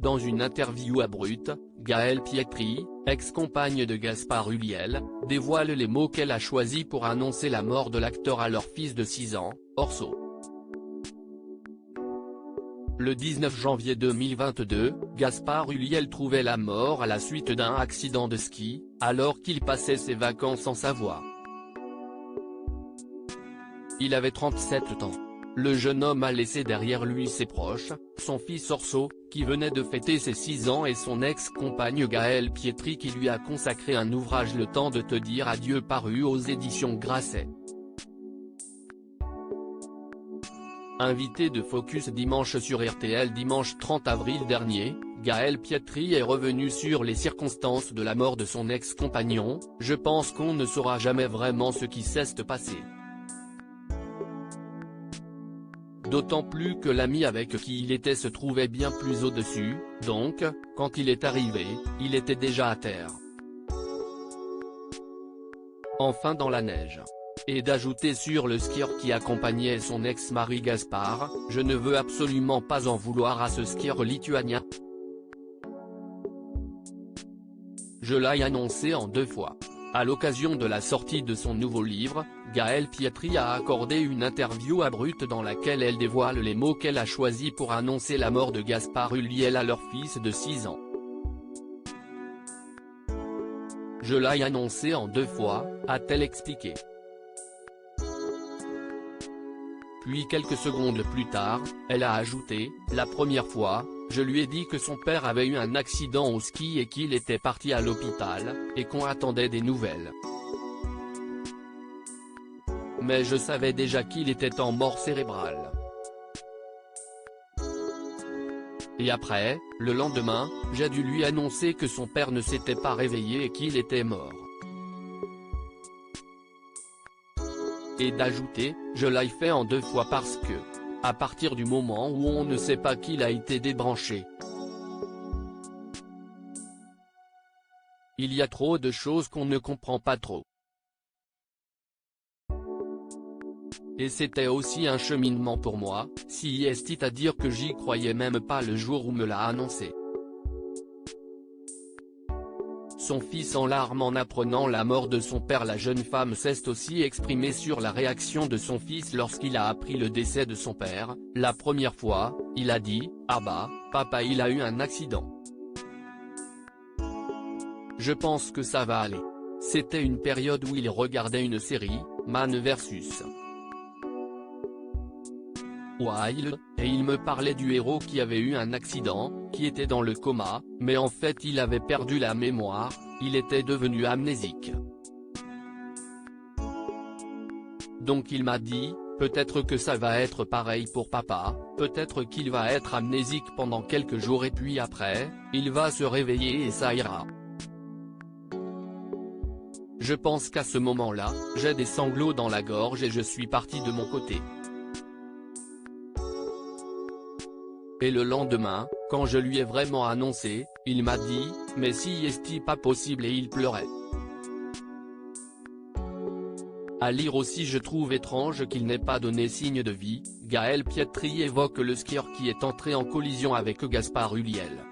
Dans une interview à Brut, Gaëlle Pietri, ex-compagne de Gaspard Ulliel, dévoile les mots qu'elle a choisis pour annoncer la mort de l'acteur à leur fils de 6 ans, Orso. Le 19 janvier 2022, Gaspard Ulliel trouvait la mort à la suite d'un accident de ski, alors qu'il passait ses vacances en Savoie. Il avait 37 ans. Le jeune homme a laissé derrière lui ses proches, son fils Orso, qui venait de fêter ses 6 ans et son ex-compagne Gaëlle Pietri qui lui a consacré un ouvrage Le temps de te dire adieu paru aux éditions Grasset. Invité de Focus Dimanche sur RTL dimanche 30 avril dernier, Gaëlle Pietri est revenue sur les circonstances de la mort de son ex-compagnon. « Je pense qu'on ne saura jamais vraiment ce qui s'est passé. D'autant plus que l'ami avec qui il était se trouvait bien plus au-dessus, donc, quand il est arrivé, il était déjà à terre. Enfin dans la neige. » Et d'ajouter sur le skieur qui accompagnait son ex-mari Gaspard, « Je ne veux absolument pas en vouloir à ce skieur lituanien. Je l'ai annoncé en 2 fois. » À l'occasion de la sortie de son nouveau livre, Gaëlle Pietri a accordé une interview à Brut dans laquelle elle dévoile les mots qu'elle a choisis pour annoncer la mort de Gaspard Ulliel à leur fils de 6 ans. « Je l'ai annoncé en 2 fois, a-t-elle expliqué. Puis quelques secondes plus tard, elle a ajouté, « La première fois, je lui ai dit que son père avait eu un accident au ski et qu'il était parti à l'hôpital, et qu'on attendait des nouvelles. Mais je savais déjà qu'il était en mort cérébrale. Et après, le lendemain, j'ai dû lui annoncer que son père ne s'était pas réveillé et qu'il était mort. » Et d'ajouter, « Je l'ai fait en 2 fois parce que, à partir du moment où on ne sait pas qu'il a été débranché, il y a trop de choses qu'on ne comprend pas trop. Et c'était aussi un cheminement pour moi, si c'est-à-dire que j'y croyais même pas le jour où me l'a annoncé. » Son fils en larmes en apprenant la mort de son père. La jeune femme s'est aussi exprimée sur la réaction de son fils lorsqu'il a appris le décès de son père. « La première fois, il a dit, ah bah, papa il a eu un accident. Je pense que ça va aller. C'était une période où il regardait une série, Man vs Wild, et il me parlait du héros qui avait eu un accident, qui était dans le coma, mais en fait il avait perdu la mémoire, il était devenu amnésique. Donc il m'a dit, peut-être que ça va être pareil pour papa, peut-être qu'il va être amnésique pendant quelques jours et puis après, il va se réveiller et ça ira. Je pense qu'à ce moment-là, j'ai des sanglots dans la gorge et je suis parti de mon côté. Et le lendemain, quand je lui ai vraiment annoncé, il m'a dit, mais si est-ce pas possible et il pleurait. » À lire aussi. Je trouve étrange qu'il n'ait pas donné signe de vie. Gaëlle Pietri évoque le skieur qui est entré en collision avec Gaspard Ulliel.